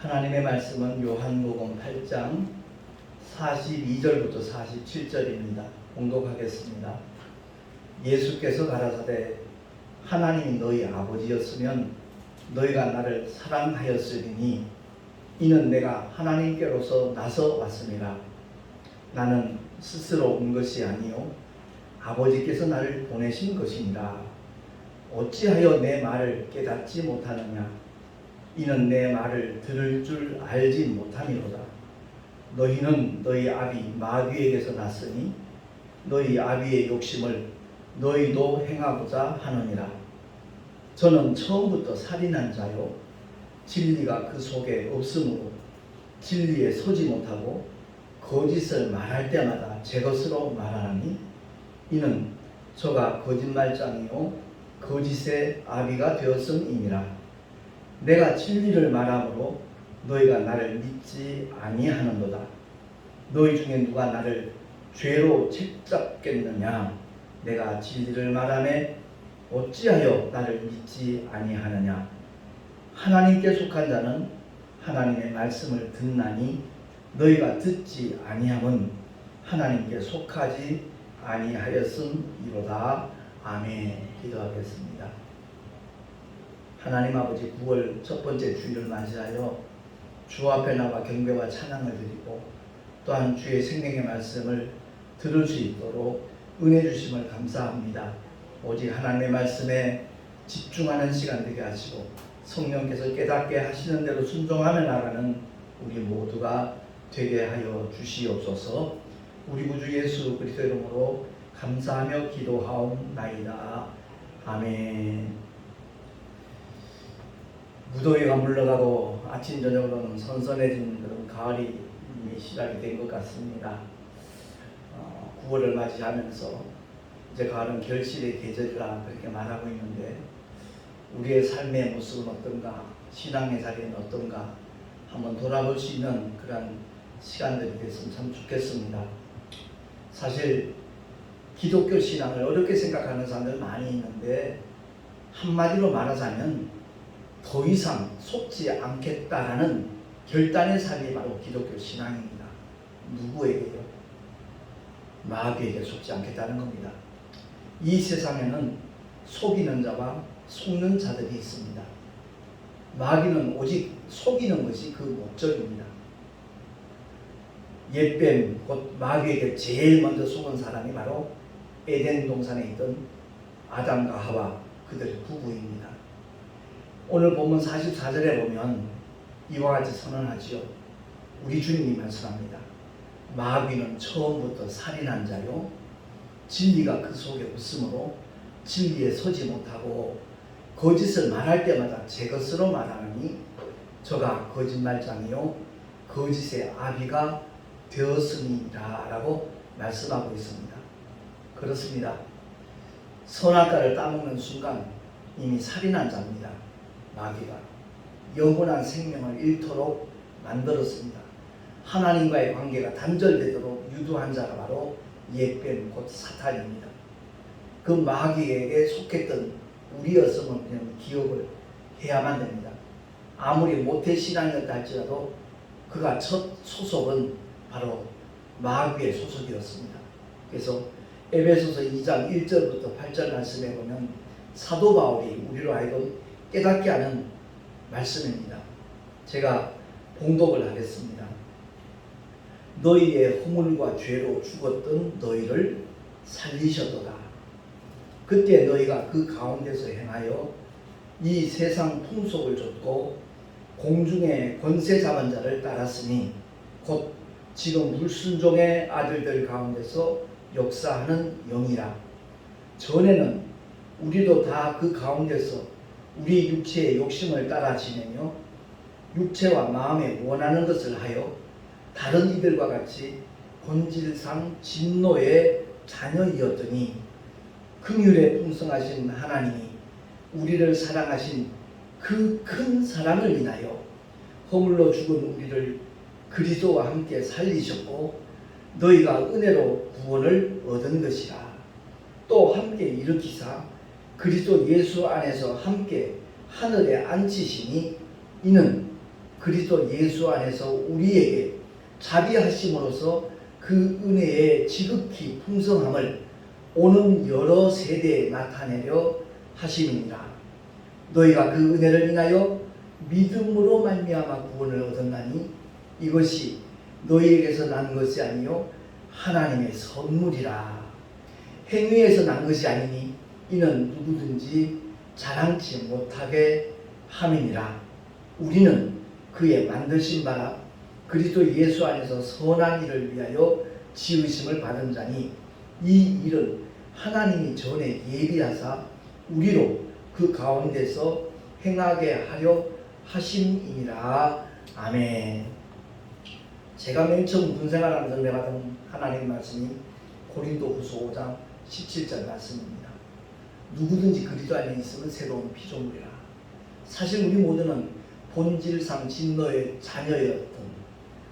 하나님의 말씀은 요한복음 8장 42절부터 47절입니다. 봉독하겠습니다. 예수께서 가라사대 하나님이 너희 아버지였으면 너희가 나를 사랑하였으리니 이는 내가 하나님께로서 나서 왔음이라. 나는 스스로 온 것이 아니요 아버지께서 나를 보내신 것이니라. 어찌하여 내 말을 깨닫지 못하느냐? 이는 내 말을 들을 줄 알지 못함이로다. 너희는 너희 아비 마귀에게서 났으니 너희 아비의 욕심을 너희도 행하고자 하느니라. 저는 처음부터 살인한 자요 진리가 그 속에 없으므로 진리에 서지 못하고 거짓을 말할 때마다 제 것으로 말하나니 이는 저가 거짓말장이요 거짓의 아비가 되었음이니라. 내가 진리를 말함으로 너희가 나를 믿지 아니하는도다. 너희 중에 누가 나를 죄로 책잡겠느냐? 내가 진리를 말하매 어찌하여 나를 믿지 아니하느냐? 하나님께 속한 자는 하나님의 말씀을 듣나니 너희가 듣지 아니함은 하나님께 속하지 아니하였음이로다. 아멘. 기도하겠습니다. 하나님 아버지, 9월 첫 번째 주일을 맞이하여 주 앞에 나와 경배와 찬양을 드리고 또한 주의 생명의 말씀을 들을 수 있도록 은혜 주심을 감사합니다. 오직 하나님의 말씀에 집중하는 시간 되게 하시고 성령께서 깨닫게 하시는 대로 순종하며 나가는 우리 모두가 되게 하여 주시옵소서. 우리 구주 예수 그리스도 이름으로 감사하며 기도하옵나이다. 아멘. 무더위가 물러가고 아침 저녁으로는 선선해진 그런 가을이 이미 시작이 된 것 같습니다. 9월을 맞이하면서 이제 가을은 결실의 계절이라 그렇게 말하고 있는데 우리의 삶의 모습은 어떤가, 신앙의 자리는 어떤가 한번 돌아볼 수 있는 그런 시간들이 됐으면 참 좋겠습니다. 사실 기독교 신앙을 어렵게 생각하는 사람들 많이 있는데 한마디로 말하자면 더 이상 속지 않겠다라는 결단의 삶이 바로 기독교 신앙입니다. 누구에게요? 마귀에게 속지 않겠다는 겁니다. 이 세상에는 속이는 자와 속는 자들이 있습니다. 마귀는 오직 속이는 것이 그 목적입니다. 옛뱀 곧 마귀에게 제일 먼저 속은 사람이 바로 에덴 동산에 있던 아담과 하와 그들 부부입니다. 오늘 본문 44절에 보면 이와 같이 선언하지요. 우리 주님이 말씀합니다. 마귀는 처음부터 살인한 자요 진리가 그 속에 없으므로 진리에 서지 못하고 거짓을 말할 때마다 제 것으로 말하느니 저가 거짓말장이요 거짓의 아비가 되었으니라 라고 말씀하고 있습니다. 그렇습니다. 선악과를 따먹는 순간 이미 살인한 자입니다. 마귀가 영원한 생명을 잃도록 만들었습니다. 하나님과의 관계가 단절되도록 유도한 자가 바로 옛뱀 곧 사탄입니다. 그 마귀에게 속했던 우리였으면 그냥 기억을 해야만 됩니다. 아무리 모태신앙이었다 할지라도 그가 첫 소속은 바로 마귀의 소속이었습니다. 그래서 에베소서 2장 1절부터 8절 말씀에 보면 사도 바울이 우리로 하여금 깨닫게 하는 말씀입니다. 제가 봉독을 하겠습니다. 너희의 허물과 죄로 죽었던 너희를 살리셨도다. 그때 너희가 그 가운데서 행하여 이 세상 풍속을 좇고 공중의 권세 잡은 자를 따랐으니 곧 지금 불순종의 아들들 가운데서 역사하는 영이라. 전에는 우리도 다 그 가운데서 우리 육체의 욕심을 따라 지내며 육체와 마음에 원하는 것을 하여 다른 이들과 같이 본질상 진노의 자녀이었더니 긍휼에 풍성하신 하나님이 우리를 사랑하신 그 큰 사랑을 인하여 허물로 죽은 우리를 그리스도와 함께 살리셨고 너희가 은혜로 구원을 얻은 것이라. 또 함께 일으키사 그리스도 예수 안에서 함께 하늘에 앉히시니 이는 그리스도 예수 안에서 우리에게 자비하심으로써 그 은혜의 지극히 풍성함을 오는 여러 세대에 나타내려 하심이니라. 너희가 그 은혜를 인하여 믿음으로 말미암아 구원을 얻었나니 이것이 너희에게서 난 것이 아니요 하나님의 선물이라. 행위에서 난 것이 아니니 이는 누구든지 자랑치 못하게 함이니라. 우리는 그의 만드신 바라 그리스도 예수 안에서 선한 일을 위하여 지으심을 받은 자니 이 일은 하나님이 전에 예비하사 우리로 그 가운데서 행하게 하려 하심이니라. 아멘. 제가 맨 처음 군생활하면서 내받은 하나님 말씀이 고린도후서 5장 17절 말씀입니다. 누구든지 그리스도 안에 있으면 새로운 피조물이라. 사실 우리 모두는 본질상 진노의 자녀였던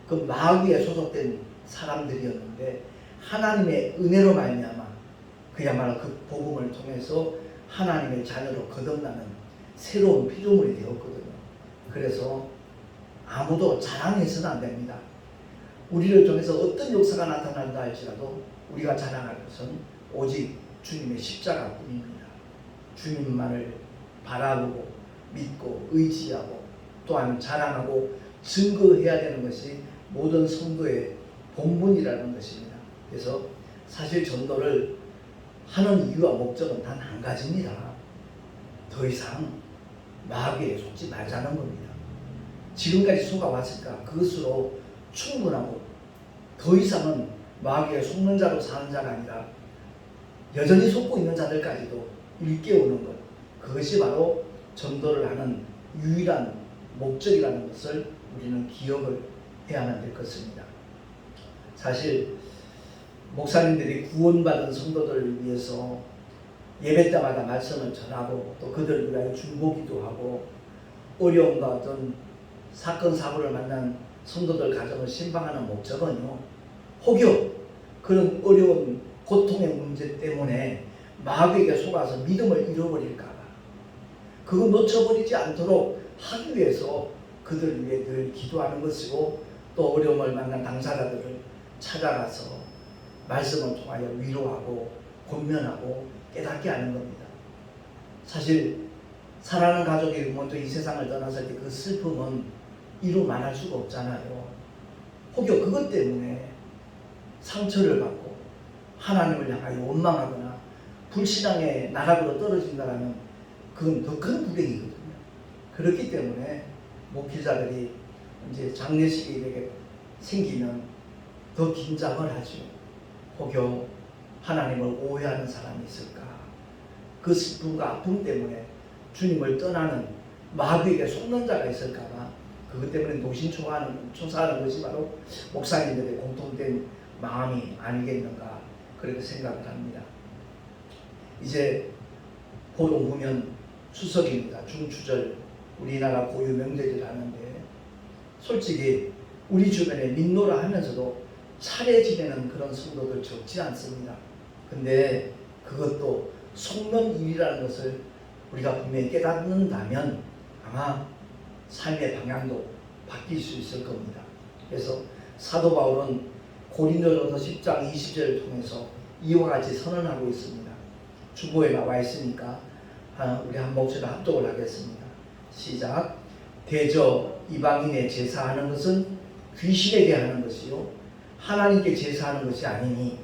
그 마귀에 소속된 사람들이었는데 하나님의 은혜로 말미암아 그야말로 그 복음을 통해서 하나님의 자녀로 거듭나는 새로운 피조물이 되었거든요. 그래서 아무도 자랑해서는 안 됩니다. 우리를 통해서 어떤 역사가 나타난다 할지라도 우리가 자랑할 것은 오직 주님의 십자가뿐입니다. 주님만을 바라보고 믿고 의지하고 또한 자랑하고 증거해야 되는 것이 모든 성도의 본분이라는 것입니다. 그래서 사실 전도를 하는 이유와 목적은 단 한 가지입니다. 더 이상 마귀에 속지 말자는 겁니다. 지금까지 속아왔을까? 그것으로 충분하고 더 이상은 마귀에 속는 자로 사는 자가 아니라 여전히 속고 있는 자들까지도 일깨우는 것, 그것이 바로 전도를 하는 유일한 목적이라는 것을 우리는 기억을 해야만 될 것입니다. 사실 목사님들이 구원받은 성도들을 위해서 예배 때마다 말씀을 전하고 또 그들을 위하여 중보기도 하고 어려움과 어떤 사건 사고를 만난 성도들 가정을 신방하는 목적은요, 혹여 그런 어려운 고통의 문제 때문에 마귀에게 속아서 믿음을 잃어버릴까봐 그거 놓쳐버리지 않도록 하기 위해서 그들을 위해 늘 기도하는 것이고 또 어려움을 만난 당사자들을 찾아가서 말씀을 통하여 위로하고 권면하고 깨닫게 하는 겁니다. 사실 사랑하는 가족이 먼저 이 세상을 떠났을 때 그 슬픔은 이루 말할 수가 없잖아요. 혹여 그것 때문에 상처를 받고 하나님을 향하여 원망하거나 불신앙의 나락으로 떨어진다면 그건 더 큰 불행이거든요. 그렇기 때문에 목회자들이 이제 장례식이 이렇게 생기면 더 긴장을 하죠. 혹여 하나님을 오해하는 사람이 있을까? 그 슬픔과 아픔 때문에 주님을 떠나는 마귀에게 속는 자가 있을까봐 그것 때문에 노심초사하는 것이 바로 목사님들의 공통된 마음이 아니겠는가 그렇게 생각을 합니다. 이제 곧 오면 추석입니다. 중추절 우리나라 고유 명절을 하는데 솔직히 우리 주변에 민노라 하면서도 차례 지내는 그런 성도들 적지 않습니다. 근데 그것도 속는 일이라는 것을 우리가 분명히 깨닫는다면 아마 삶의 방향도 바뀔 수 있을 겁니다. 그래서 사도 바울은 고린도전서 10장 20절을 통해서 이와 같이 선언하고 있습니다. 주보에 나와 있으니까 우리 한 목소리로 합독을 하겠습니다. 시작. 대저 이방인의 제사하는 것은 귀신에게 하는 것이요 하나님께 제사하는 것이 아니니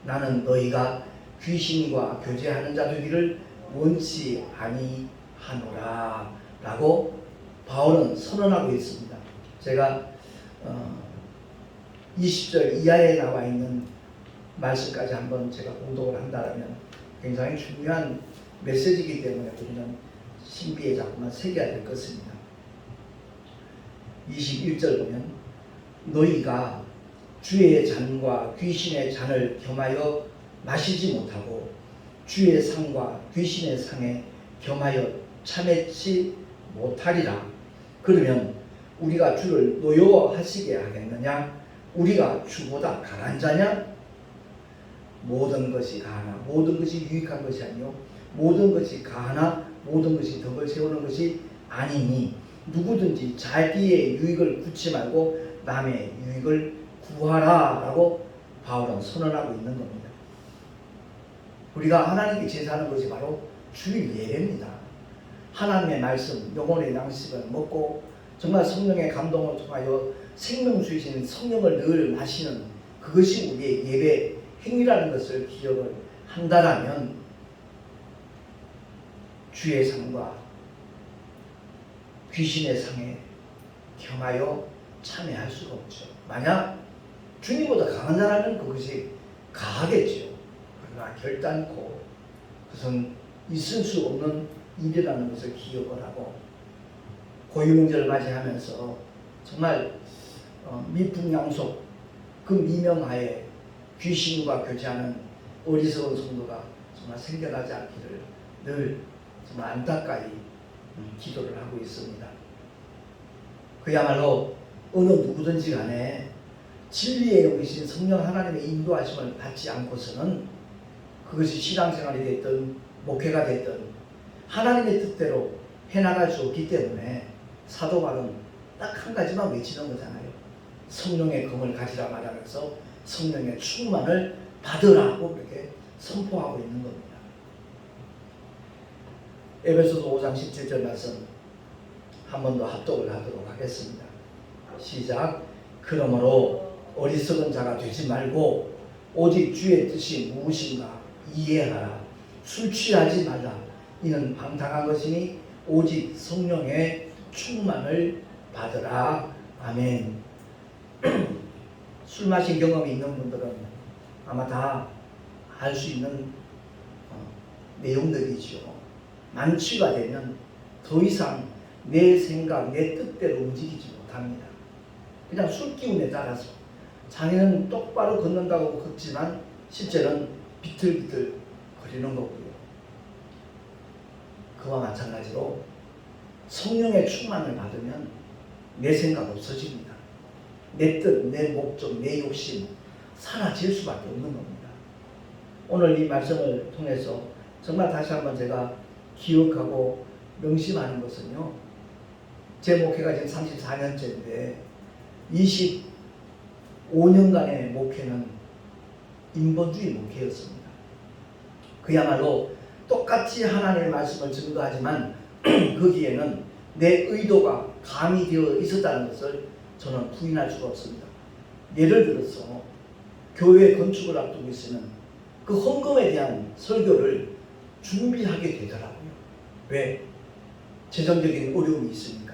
나는 너희가 귀신과 교제하는 자 되기를 원치 아니하노라 라고 바울은 선언하고 있습니다. 제가 20절 이하에 나와 있는 말씀까지 한번 제가 공독을 한다면 굉장히 중요한 메시지이기 때문에 우리는 신비에 자꾸만 새겨야 될 것입니다. 21절 보면 너희가 주의 잔과 귀신의 잔을 겸하여 마시지 못하고 주의 상과 귀신의 상에 겸하여 참회치 못하리라. 그러면 우리가 주를 노여워하시게 하겠느냐? 우리가 주보다 강한 자냐? 모든 것이 가하나 모든 것이 유익한 것이 아니요 모든 것이 가하나 모든 것이 덕을 세우는 것이 아니니 누구든지 자기의 유익을 굳지 말고 남의 유익을 구하라 라고 바울은 선언하고 있는 겁니다. 우리가 하나님께 제사하는 것이 바로 주일 예배입니다. 하나님의 말씀, 영혼의 양식을 먹고 정말 성령의 감동을 통하여 생명 주이신 성령을 늘 마시는 그것이 우리의 예배 행위라는 것을 기억을 한다라면 주의 상과 귀신의 상에 겸하여 참여할 수가 없죠. 만약 주님보다 강한 자라면 그것이 가하겠죠. 그러나 결단코 그것은 있을 수 없는 일이라는 것을 기억을 하고 고유명절을 맞이하면서 정말 미풍양속 그 미명하에 귀신과 교제하는 어리석은 성도가 정말 생겨나지 않기를 늘 정말 안타까이 기도를 하고 있습니다. 그야말로 어느 누구든지 간에 진리에 여기신 성령 하나님의 인도하심을 받지 않고서는 그것이 신앙생활이 됐든 목회가 됐든 하나님의 뜻대로 해나갈 수 없기 때문에 사도 바울은 딱 한 가지만 외치는 거잖아요. 성령의 검을 가지라 말하면서 성령의 충만을 받으라고 그렇게 선포하고 있는 겁니다. 에베소서 5장 17절 말씀 한 번 더 합독을 하도록 하겠습니다. 시작. 그러므로 어리석은 자가 되지 말고 오직 주의 뜻이 무엇인가 이해하라. 술 취하지 말라. 이는 방탕한 것이니 오직 성령의 충만을 받으라. 아멘. 술 마신 경험이 있는 분들은 아마 다 알 수 있는 내용들이죠. 만취가 되면 더 이상 내 생각, 내 뜻대로 움직이지 못합니다. 그냥 술 기운에 따라서 자기는 똑바로 걷는다고 걷지만 실제는 비틀비틀 거리는 거고요. 그와 마찬가지로 성령의 충만을 받으면 내 생각 없어집니다. 내 뜻, 내 목적, 내 욕심 사라질 수밖에 없는 겁니다. 오늘 이 말씀을 통해서 정말 다시 한번 제가 기억하고 명심하는 것은요. 제 목회가 지금 34년째인데 25년간의 목회는 인본주의 목회였습니다. 그야말로 똑같이 하나님의 말씀을 증거하지만 거기에는 내 의도가 가미되어 있었다는 것을 저는 부인할 수가 없습니다. 예를 들어서 교회 건축을 앞두고 있으면 그 헌금에 대한 설교를 준비하게 되더라고요. 왜? 재정적인 어려움이 있으니까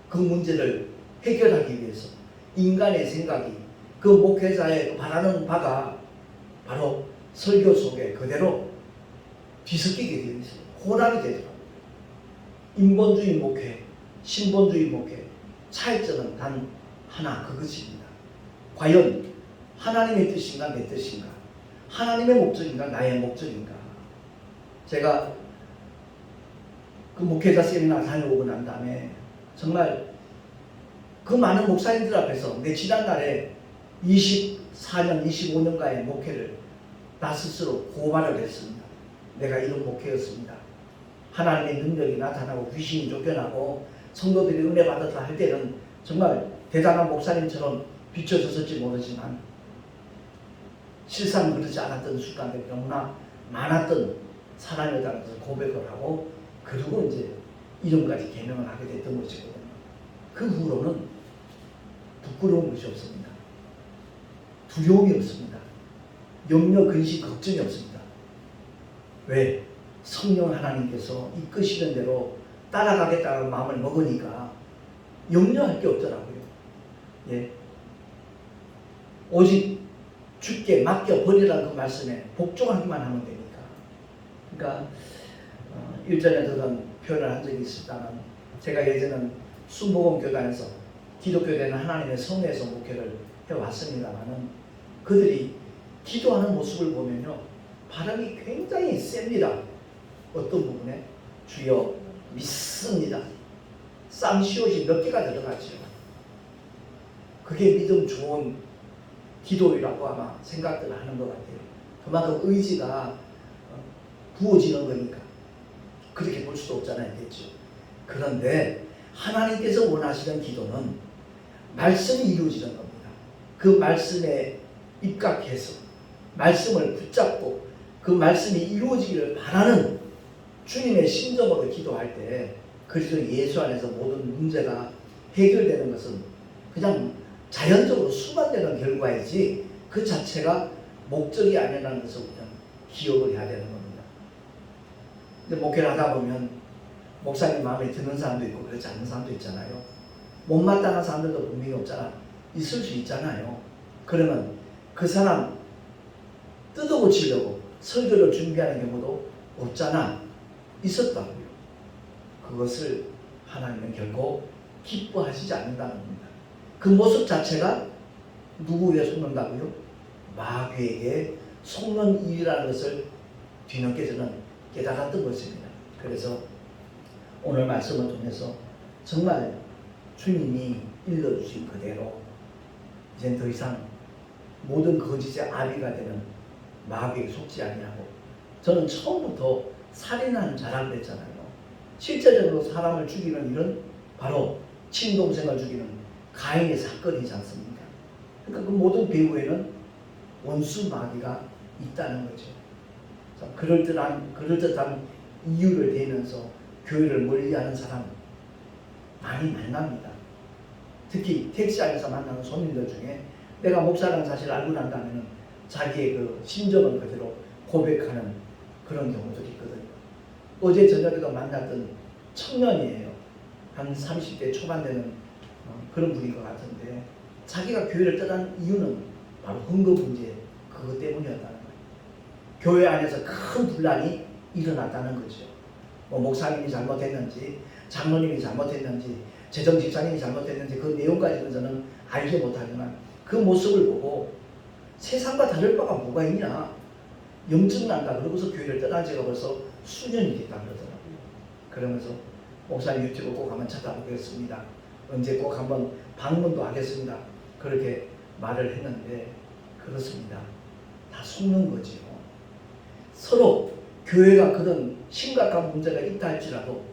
그 문제를 해결하기 위해서 인간의 생각이 그 목회자의 바라는 바가 바로 설교 속에 그대로 뒤섞이게 되어 있어요. 혼합이 되더라고요. 인본주의 목회, 신본주의 목회 차이점은 단 하나 그것입니다. 과연 하나님의 뜻인가 내 뜻인가? 하나님의 목적인가 나의 목적인가? 제가 그 목회자 세미나 다녀오고 난 다음에 정말 그 많은 목사님들 앞에서 내 지난날에 24년, 25년간의 목회를 나 스스로 고발을 했습니다. 내가 이런 목회였습니다. 하나님의 능력이 나타나고 귀신이 쫓겨나고 성도들이 은혜 받았다 할 때는 정말 대단한 목사님처럼 비춰졌을지 모르지만 실상 그러지 않았던 순간들이 너무나 많았던 사람이라는 것을 고백을 하고 그리고 이제 이름까지 개명을 하게 됐던 것이거든요. 그 후로는 부끄러운 것이 없습니다. 두려움이 없습니다. 염려, 근심, 걱정이 없습니다. 왜? 성령 하나님께서 이끄시는 대로 따라가겠다는 마음을 먹으니까 염려할 게 없더라고요. 예. 오직 주께 맡겨버리라는 그 말씀에 복종하기만 하면 되니까. 그러니까 일전에 그런 표현을 한 적이 있었다면 제가 예전에는 순복음교단에서 기독교되는 하나님의 성회에서 목회를 해왔습니다만은 그들이 기도하는 모습을 보면요 발음이 굉장히 셉니다. 어떤 부분에 주여 믿습니다. 쌍시옷이 몇 개가 들어가죠. 그게 믿음 좋은 기도라고 아마 생각들을 하는 것 같아요. 그만큼 의지가 부어지는 거니까 그렇게 볼 수도 없잖아요. 그렇죠? 그런데 하나님께서 원하시는 기도는 말씀이 이루어지는 겁니다. 그 말씀에 입각해서 말씀을 붙잡고 그 말씀이 이루어지기를 바라는 주님의 심정으로 기도할 때 그리스도 예수 안에서 모든 문제가 해결되는 것은 그냥 자연적으로 수반되는 결과이지 그 자체가 목적이 아니라는 것을 우리는 기억을 해야 되는 겁니다. 근데 목회를 하다 보면 목사님 마음에 드는 사람도 있고 그렇지 않은 사람도 있잖아요. 못마땅한 사람들도 분명히 없잖아. 있을 수 있잖아요. 그러면 그 사람 뜯어고치려고 설교를 준비하는 경우도 없잖아. 있었다고요. 그것을 하나님은 결국 기뻐하시지 않는다는 겁니다. 그 모습 자체가 누구에게 속는다고요? 마귀에게 속는 일이라는 것을 뒤늦게 저는 깨달았던 것입니다. 그래서 오늘 말씀을 통해서 정말 주님이 일러주신 그대로 이제 더 이상 모든 거짓의 아비가 되는 마귀에게 속지 아니하고, 저는 처음부터 살인하는 자라고 했잖아요. 실제적으로 사람을 죽이는 일은 바로 친동생을 죽이는 가인의 사건이지 않습니까? 그러니까 그 모든 배후에는 원수 마귀가 있다는 거죠. 그럴듯한 이유를 대면서 교회를 멀리하는 사람 많이 만납니다. 특히 택시 안에서 만나는 손님들 중에 내가 목사라는 사실을 알고 난다면 자기의 그 심정을 그대로 고백하는 그런 경우들이 있거든요. 어제 저녁에도 만났던 청년이에요. 한 30대 초반 되는 그런 분인 것 같은데 자기가 교회를 떠난 이유는 바로 헌금 문제 그것 때문이었다는 거예요. 교회 안에서 큰 분란이 일어났다는 거죠. 뭐 목사님이 잘못했는지 장로님이 잘못했는지 재정집사님이 잘못했는지 그 내용까지는 저는 알지 못하지만 그 모습을 보고 세상과 다를 바가 뭐가 있냐, 염증난다 그러고서 교회를 떠난 지가 벌써 수년이 됐다 그러더라고요. 그러면서 목사님 유튜브 꼭 한번 찾아보겠습니다. 언제 꼭 한번 방문도 하겠습니다. 그렇게 말을 했는데 그렇습니다. 다 속는 거지요. 서로 교회가 그런 심각한 문제가 있다 할지라도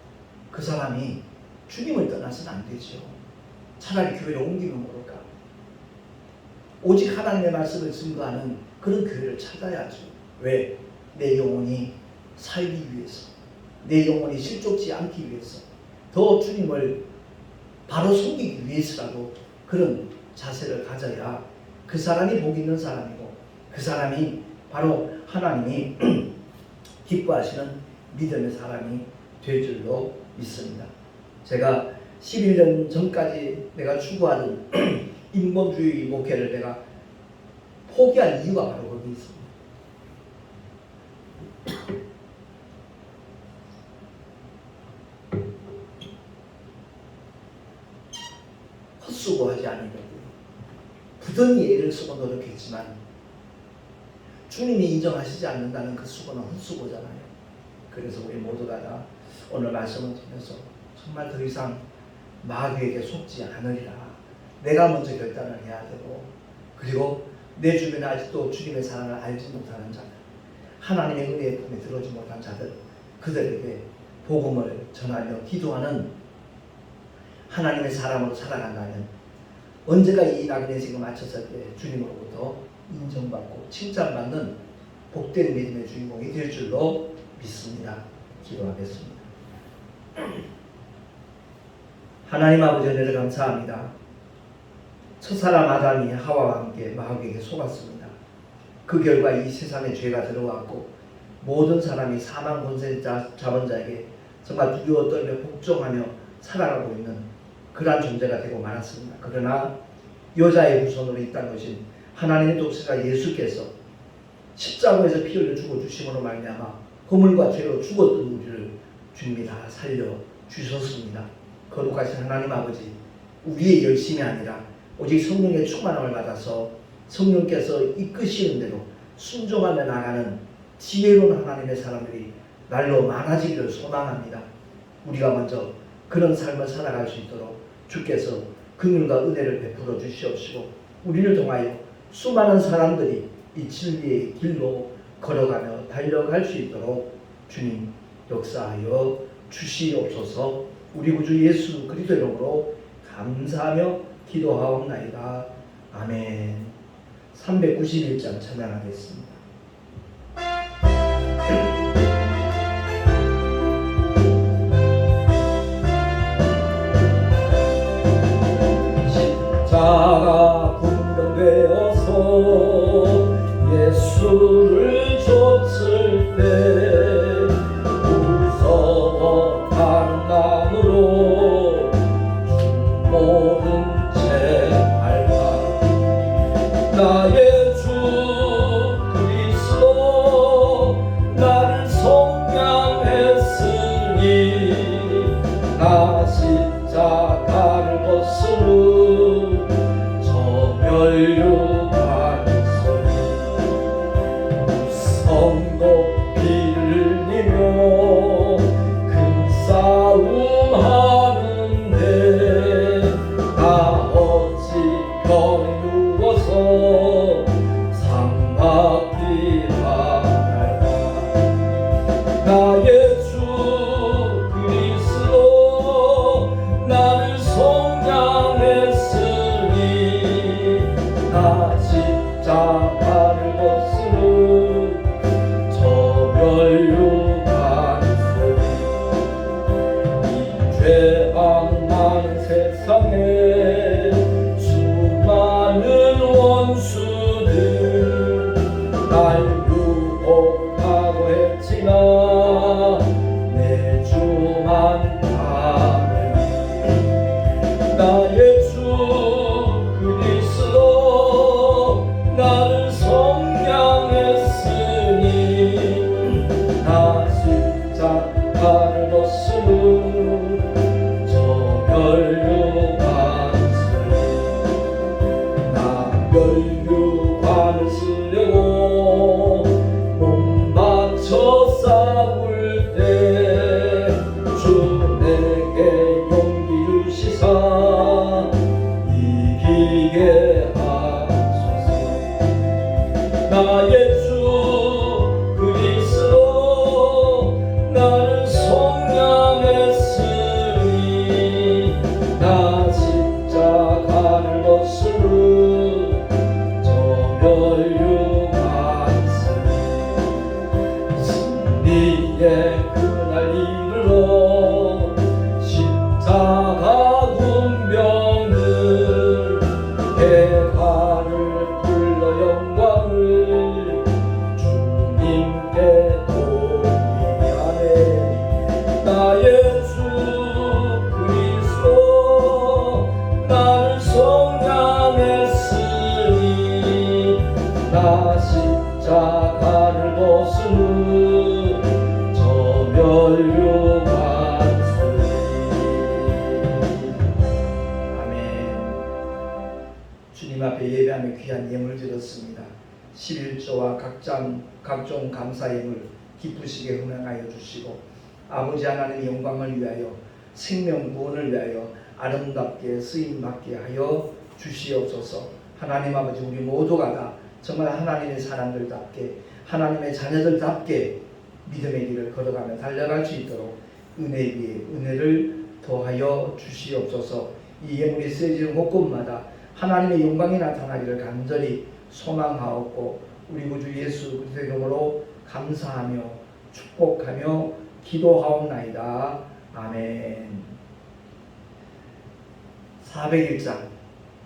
그 사람이 주님을 떠나서는 안 되죠. 차라리 교회를 옮기면 모를까. 오직 하나님의 말씀을 증거하는 그런 교회를 찾아야죠. 왜? 내 영혼이 살기 위해서, 내 영혼이 실족지 않기 위해서, 더 주님을 바로 섬기기 위해서라도 그런 자세를 가져야 그 사람이 복 있는 사람이고 그 사람이 바로 하나님이 기뻐하시는 믿음의 사람이 될 줄로 믿습니다. 제가 11년 전까지 내가 추구하던 인본주의 목회를 내가 포기한 이유가 바로 거기 있습니다. 헛수고하지 않으려고 부단히 애를 쓰고 노력했지만 주님이 인정하시지 않는다는 그 수고는 헛수고잖아요. 그래서 우리 모두가 다 오늘 말씀을 통해서 정말 더 이상 마귀에게 속지 않으리라. 내가 먼저 결단을 해야 되고, 그리고 내 주변에 아직도 주님의 사랑을 알지 못하는 자들, 하나님의 은혜의 품에 들어오지 못한 자들, 그들에게 복음을 전하며 기도하는 하나님의 사람으로 살아간다면 언제가 이 낙인의 생을 마쳤을 때 주님으로부터 인정받고 칭찬받는 복된 믿음의 주인공이 될 줄로 믿습니다. 기도하겠습니다. 하나님 아버지 은혜를 감사합니다. 첫사람 아담이 하와와 함께 마귀에게 속았습니다. 그 결과 이 세상에 죄가 들어왔고 모든 사람이 사망 권세 잡은 자에게 정말 두려워 떨며 복종하며 살아가고 있는 그러한 존재가 되고 말았습니다. 그러나 여자의 후손으로 이 땅 오신 하나님의 독생자 예수께서 십자가에서 피 흘려 죽어 주심으로 말미암아 허물과 죄로 죽었던 우리를 주님이 다 살려 주셨습니다. 거룩하신 하나님 아버지, 우리의 열심이 아니라 오직 성령의 충만함을 받아서 성령께서 이끄시는 대로 순종하며 나가는 지혜로운 하나님의 사람들이 날로 많아지기를 소망합니다. 우리가 먼저 그런 삶을 살아갈 수 있도록 주께서 긍휼과 은혜를 베풀어 주시옵시고 우리를 통하여 수많은 사람들이 이 진리의 길로 걸어가며 달려갈 수 있도록 주님 역사하여 주시옵소서. 우리 구주 예수 그리스도 이름으로 감사하며 기도하옵나이다. 아멘. 391장 찬양하겠습니다. 십자가 분명되어서 예수를 줬을 때 무서워 하는 마음으로 주 모른 채 알라. 나의 주 그리스도 나를 속량했으니 나 십자가를 벗으므 저 멸류관 소리 성도 피를 흘리며 큰 싸움 하는데 나 어찌 편히 누워서 상받기 바랄까. 나의 주 그리스도 나를 속량했으니 나 십자가를 벗으므 저 멸류관 소리 이 죄악 많은 세상에 수많은 원수들 날 유혹하고 했지만 내 주만 가면 나의 주 그리스도 나를 속량했으니 나 십자가를 벗으므 저 멸류관 쓰리 나 멸류관을 쓰려고 몸 바쳐 싸울 때 주 내게 용기 주시사 이기게 하소서. 나의 주 그리스도 나를 속량했으니 나 십자가를 벗으므 저 멸류관 쓰리 승리의 그날 이르러 십자가 군병들 대가를 불러 영광을 주님께 돌리게 하네. 나의 주 그리스도 나를 속량했으니 나 십자가를 벗으므 저 멸류관 소리. 아멘. 주님 앞에 예배하며 귀한 예물 드렸습니다. 11조와 각종 감사 예물 기쁘시게 흥행하여 주시고 아버지 하나님의 영광을 위하여 생명 구원을 위하여 아름답게 쓰임받게 하여 주시옵소서. 하나님 아버지 우리 모두가 다 정말 하나님의 사람들답게 하나님의 자녀들답게 믿음의 길을 걸어가며 달려갈 수 있도록 은혜 위에 은혜를 더하여 주시옵소서. 이 예물이 쓰여지는 곳곳마다 하나님의 영광이 나타나기를 간절히 소망하옵고 우리 구주 예수 그리스도의 이름으로 감사하며 축복하며 기도하옵나이다. 아멘. 401장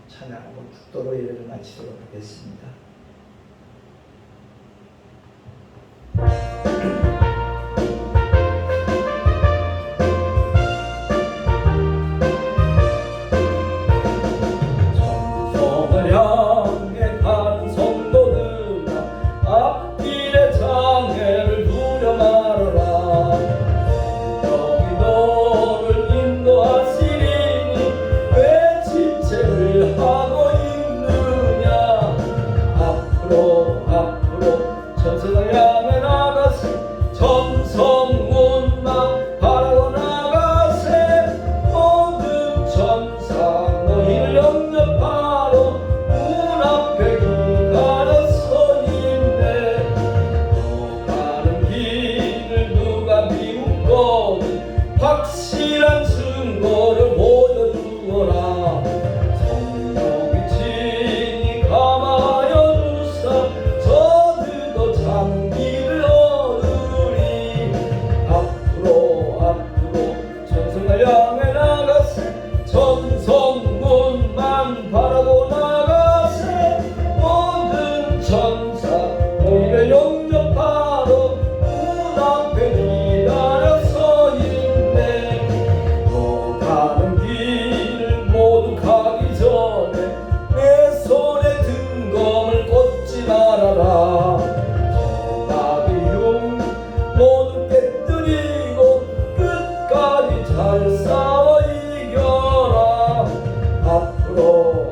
찬양하고 축도로 예배를 마치도록 하겠습니다. 성성을 향해 가는 성도들아 앞길의 장애를 두려 말아라. 성령이 너를 인도하시리니 왜 지체를 하고 있느냐.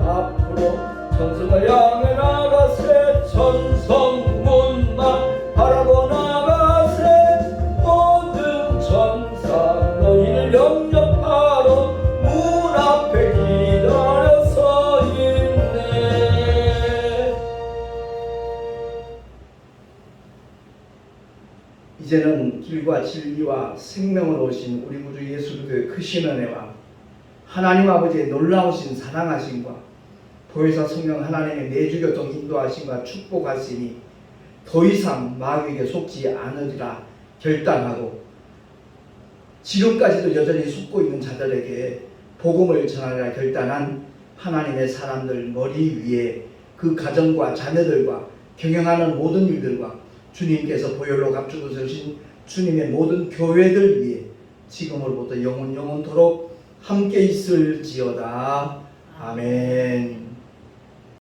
앞으로 천성을 향해 나가세 천성문만 바라보 나가세 모든 천사 너희를 영접하러 문 앞에 기다려 서 있네. 이제는 길과 진리와 생명을 오신 우리 구주 예수 그리스도의 크신 은혜와 하나님 아버지의 놀라우신 사랑하심과 보혜사 성령 하나님의 내주교통 인도하심과 축복하시니 더 이상 마귀에게 속지 않으리라 결단하고 지금까지도 여전히 속고 있는 자들에게 복음을 전하리라 결단한 하나님의 사람들 머리 위에 그 가정과 자녀들과 경영하는 모든 일들과 주님께서 보혈로 감추고 서신 주님의 모든 교회들 위에 지금으로부터 영원토록 함께 있을지어다. 아멘.